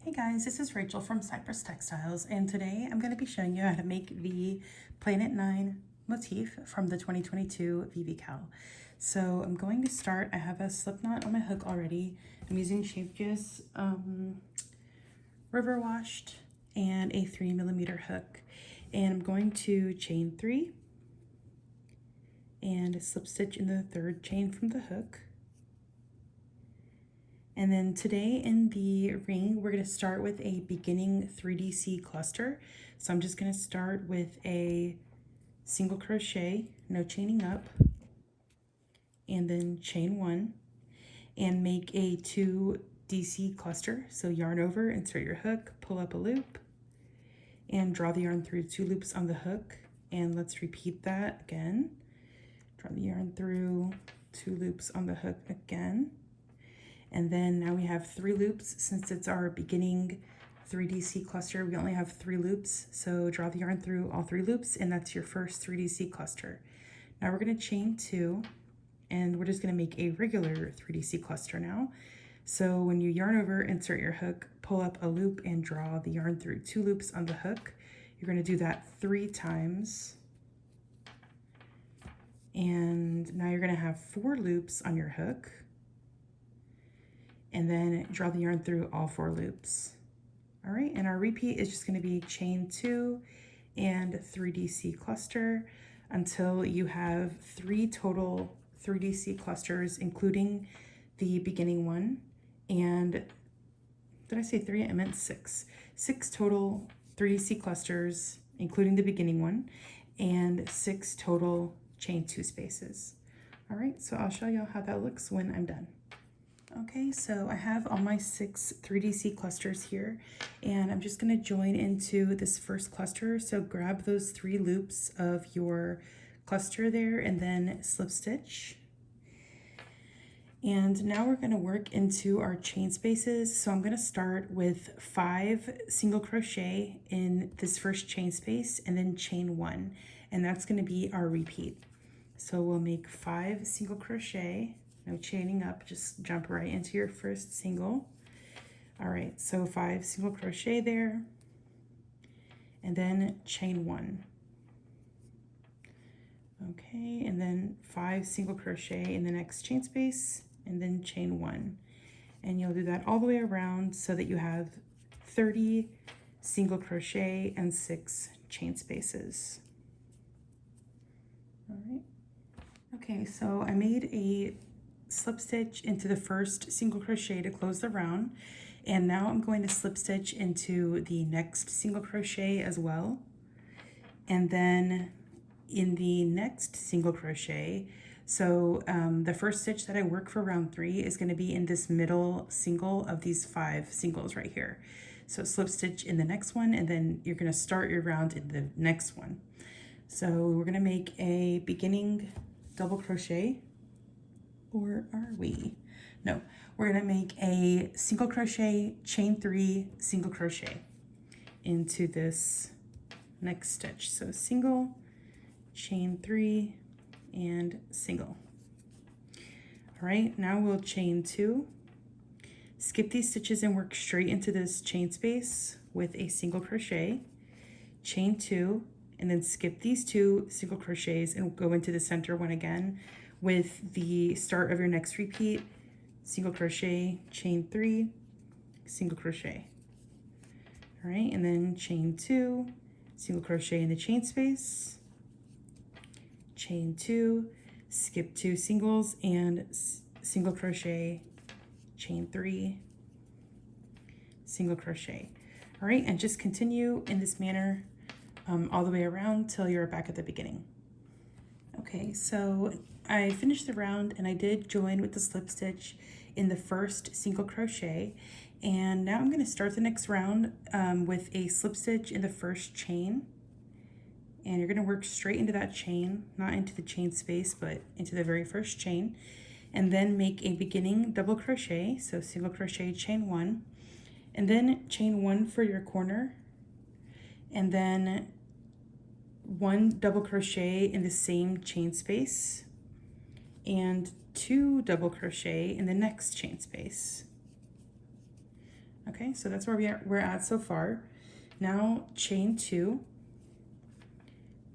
Hey guys, this is Rachel from Cypress Textiles, and today I'm going to be showing you how to make the Planet 9 motif from the 2022 VVCAL. So I'm going to start. I have a slip knot on my hook already. I'm using Shapejuice river washed and a 3mm hook, and I'm going to chain 3 and slip stitch in the third chain from the hook. And then today in the ring, we're going to start with a beginning 3DC cluster. So I'm just going to start with a single crochet, no chaining up, and then chain 1 and make a 2DC cluster. So yarn over, insert your hook, pull up a loop, and draw the yarn through 2 loops on the hook. And let's repeat that again. Draw the yarn through 2 loops on the hook again. And then now we have 3 loops. Since it's our beginning 3DC cluster, we only have 3 loops. So draw the yarn through all 3 loops, and that's your first 3DC cluster. Now we're going to chain 2, and we're just going to make a regular 3DC cluster now. So when you yarn over, insert your hook, pull up a loop, and draw the yarn through 2 loops on the hook. You're going to do that 3 times. And now you're going to have 4 loops on your hook. And then draw the yarn through all 4 loops. All right, and our repeat is just going to be chain 2 and 3DC cluster until you have 3 total 3DC clusters, including the beginning one. And did I say 3? I meant 6. 6 total 3DC clusters, including the beginning one, and 6 total chain 2 spaces. All right, so I'll show you how that looks when I'm done. Okay, so I have all my 6 3DC clusters here, and I'm just going to join into this first cluster. So grab those 3 loops of your cluster there and then slip stitch. And now we're going to work into our chain spaces. So I'm going to start with 5 single crochet in this first chain space and then chain 1, and that's going to be our repeat. So we'll make 5 single crochet. No chaining up, just jump right into your first single. All right, so 5 single crochet there, and then chain 1. Okay, and then 5 single crochet in the next chain space, and then chain 1. And you'll do that all the way around so that you have 30 single crochet and 6 chain spaces. All right. Okay, so I made a slip stitch into the first single crochet to close the round, and now I'm going to slip stitch into the next single crochet as well, and then in the next single crochet, so the first stitch that I work for round 3 is going to be in this middle single of these 5 singles right here. So slip stitch in the next one, and then you're going to start your round in the next one. So we're going to make a beginning double crochet. Or are we? No, we're going to make a single crochet, chain 3, single crochet into this next stitch. So single, chain 3, and single. All right, now we'll chain 2, skip these stitches and work straight into this chain space with a single crochet, chain 2, and then skip these 2 single crochets and go into the center one again with the start of your next repeat, single crochet, chain 3, single crochet. All right, and then chain 2, single crochet in the chain space, chain 2, skip 2 singles and single crochet, chain 3, single crochet. All right, and just continue in this manner all the way around till you're back at the beginning. Okay, so I finished the round and I did join with the slip stitch in the first single crochet, and now I'm going to start the next round with a slip stitch in the first chain, and you're going to work straight into that chain, not into the chain space but into the very first chain, and then make a beginning double crochet, so single crochet, chain 1, and then chain 1 for your corner, and then 1 double crochet in the same chain space and 2 double crochet in the next chain space. Okay, so that's where we're at so far. Now chain 2,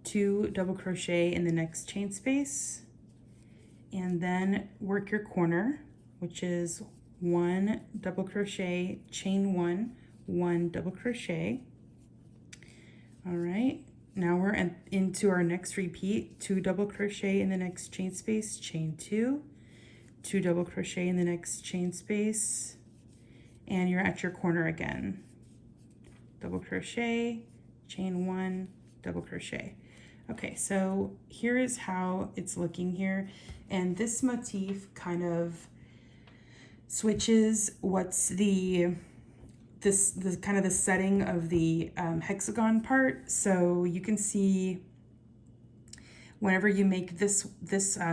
2 double crochet in the next chain space, and then work your corner, which is 1 double crochet, chain 1, 1 double crochet. All right, now we're into our next repeat, 2 double crochet in the next chain space, chain 2, 2 double crochet in the next chain space, and you're at your corner again. Double crochet, chain 1, double crochet. Okay, so here is how it's looking here, and this motif kind of switches what's the kind of the setting of the hexagon part. So you can see whenever you make this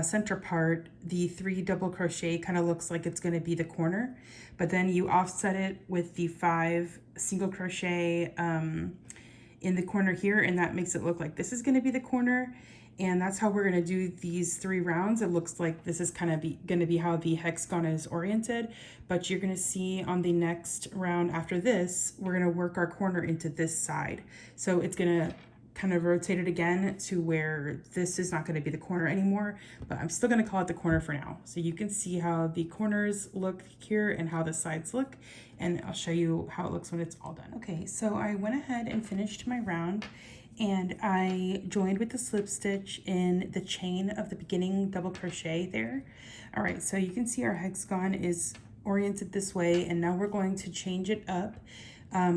center part, the 3 double crochet kind of looks like it's going to be the corner, but then you offset it with the 5 single crochet in the corner here, and that makes it look like this is going to be the corner. And that's how we're going to do these 3 rounds. It looks like this is kind of going to be how the hexagon is oriented, but you're going to see on the next round after this, we're going to work our corner into this side. So it's going to kind of rotate it again to where this is not going to be the corner anymore, but I'm still going to call it the corner for now. So you can see how the corners look here and how the sides look, and I'll show you how it looks when it's all done. Okay, so I went ahead and finished my round, and I joined with the slip stitch in the chain of the beginning double crochet there. All right, so you can see our hexagon is oriented this way, and now we're going to change it up.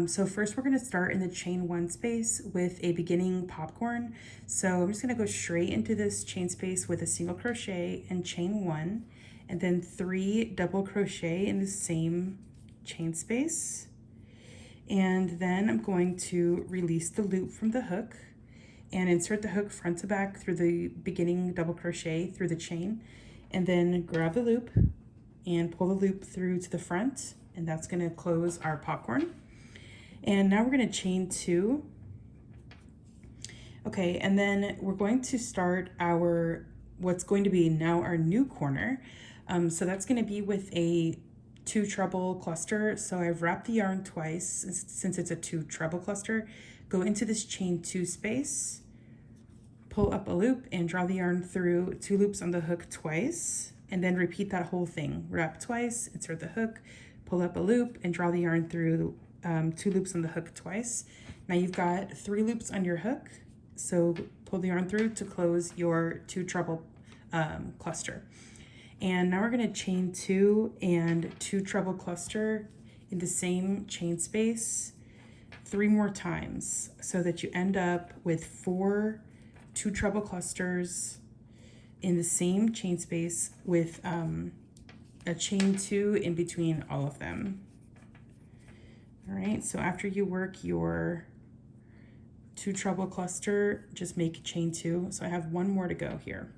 So first we're going to start in the chain 1 space with a beginning popcorn. So I'm just going to go straight into this chain space with a single crochet and chain 1, and then 3 double crochet in the same chain space. And then I'm going to release the loop from the hook and insert the hook front to back through the beginning double crochet through the chain, and then grab the loop and pull the loop through to the front, and that's going to close our popcorn. And now we're going to chain 2. Okay, and then we're going to start our what's going to be now our new corner. So that's going to be with a 2 treble cluster. So I've wrapped the yarn twice since it's a 2 treble cluster. Go into this chain 2 space, pull up a loop and draw the yarn through 2 loops on the hook twice, and then repeat that whole thing. Wrap twice, insert the hook, pull up a loop and draw the yarn through 2 loops on the hook twice. Now you've got 3 loops on your hook, so pull the yarn through to close your 2 treble cluster. And now we're going to chain 2 and 2 treble cluster in the same chain space 3 more times, so that you end up with 4 2 treble clusters in the same chain space with a chain 2 in between all of them. All right, so after you work your 2 treble cluster, just make chain 2. So I have 1 more to go here.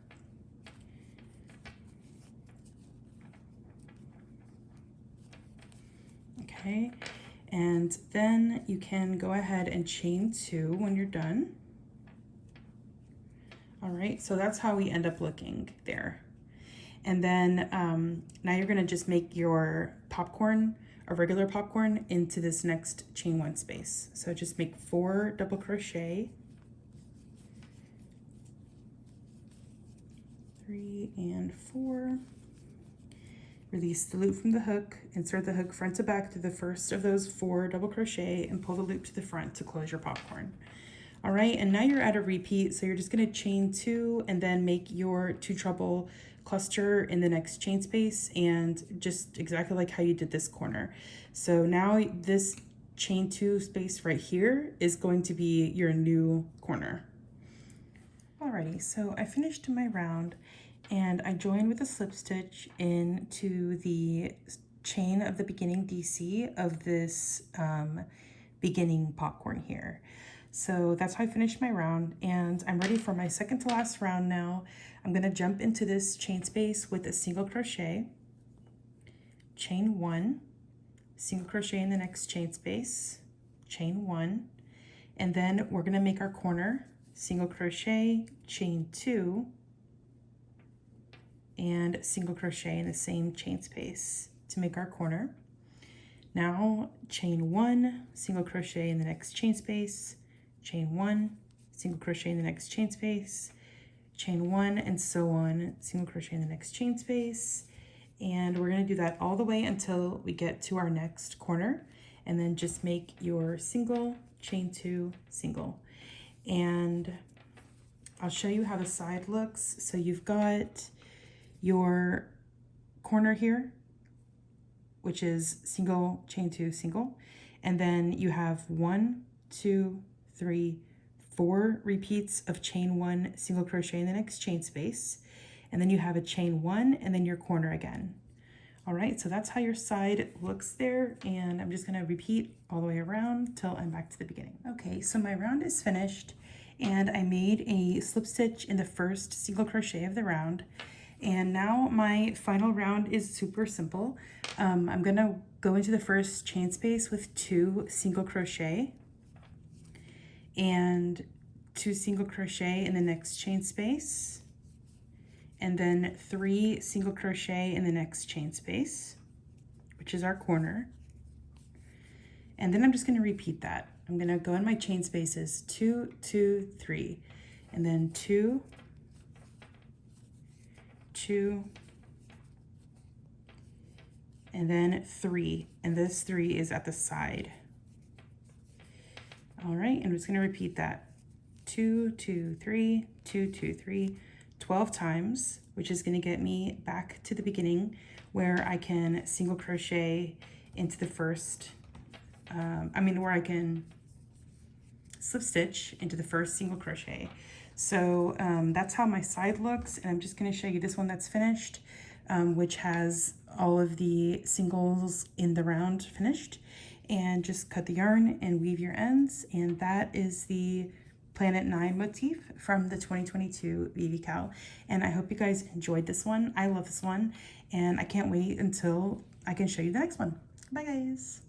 Okay, and then you can go ahead and chain 2 when you're done. All right, so that's how we end up looking there. And then now you're gonna just make your popcorn, a regular popcorn, into this next chain 1 space. So just make 4 double crochet, 3 and 4, release the loop from the hook, insert the hook front to back through the first of those 4 double crochet, and pull the loop to the front to close your popcorn. All right, and now you're at a repeat, so you're just going to chain 2 and then make your 2 treble cluster in the next chain space, and just exactly like how you did this corner. So now this chain 2 space right here is going to be your new corner. Alrighty, so I finished my round, and I joined with a slip stitch into the chain of the beginning DC of this beginning popcorn here. So that's how I finished my round, and I'm ready for my second to last round now. I'm going to jump into this chain space with a single crochet, chain 1, single crochet in the next chain space, chain 1, and then we're going to make our corner, single crochet, chain 2, and single crochet in the same chain space to make our corner. Now chain 1, single crochet in the next chain space, chain 1, single crochet in the next chain space, chain 1, and so on, single crochet in the next chain space. And we're going to do that all the way until we get to our next corner, and then just make your single, chain 2, single. And I'll show you how the side looks. So you've got your corner here, which is single, chain 2, single, and then you have 1, 2, 3, 4 repeats of chain 1, single crochet in the next chain space, and then you have a chain 1 and then your corner again. All right, so that's how your side looks there, and I'm just gonna repeat all the way around till I'm back to the beginning. Okay, so my round is finished, and I made a slip stitch in the first single crochet of the round, and now my final round is super simple. I'm gonna go into the first chain space with 2 single crochet and 2 single crochet in the next chain space, and then 3 single crochet in the next chain space, which is our corner. And then I'm just going to repeat that. I'm going to go in my chain spaces 2, 2, 3, and then 2, 2, and then 3, and this 3 is at the side. All right, and I'm just going to repeat that 2, 2, 3, 2, 2, 3, 12 times, which is going to get me back to the beginning where I can single crochet into the first, where I can slip stitch into the first single crochet. So that's how my side looks, and I'm just going to show you this one that's finished, which has all of the singles in the round finished. And just cut the yarn and weave your ends, and that is the Planet 9 motif from the 2022 VVCAL. And I hope you guys enjoyed this one. I love this one, and I can't wait until I can show you the next one. Bye guys.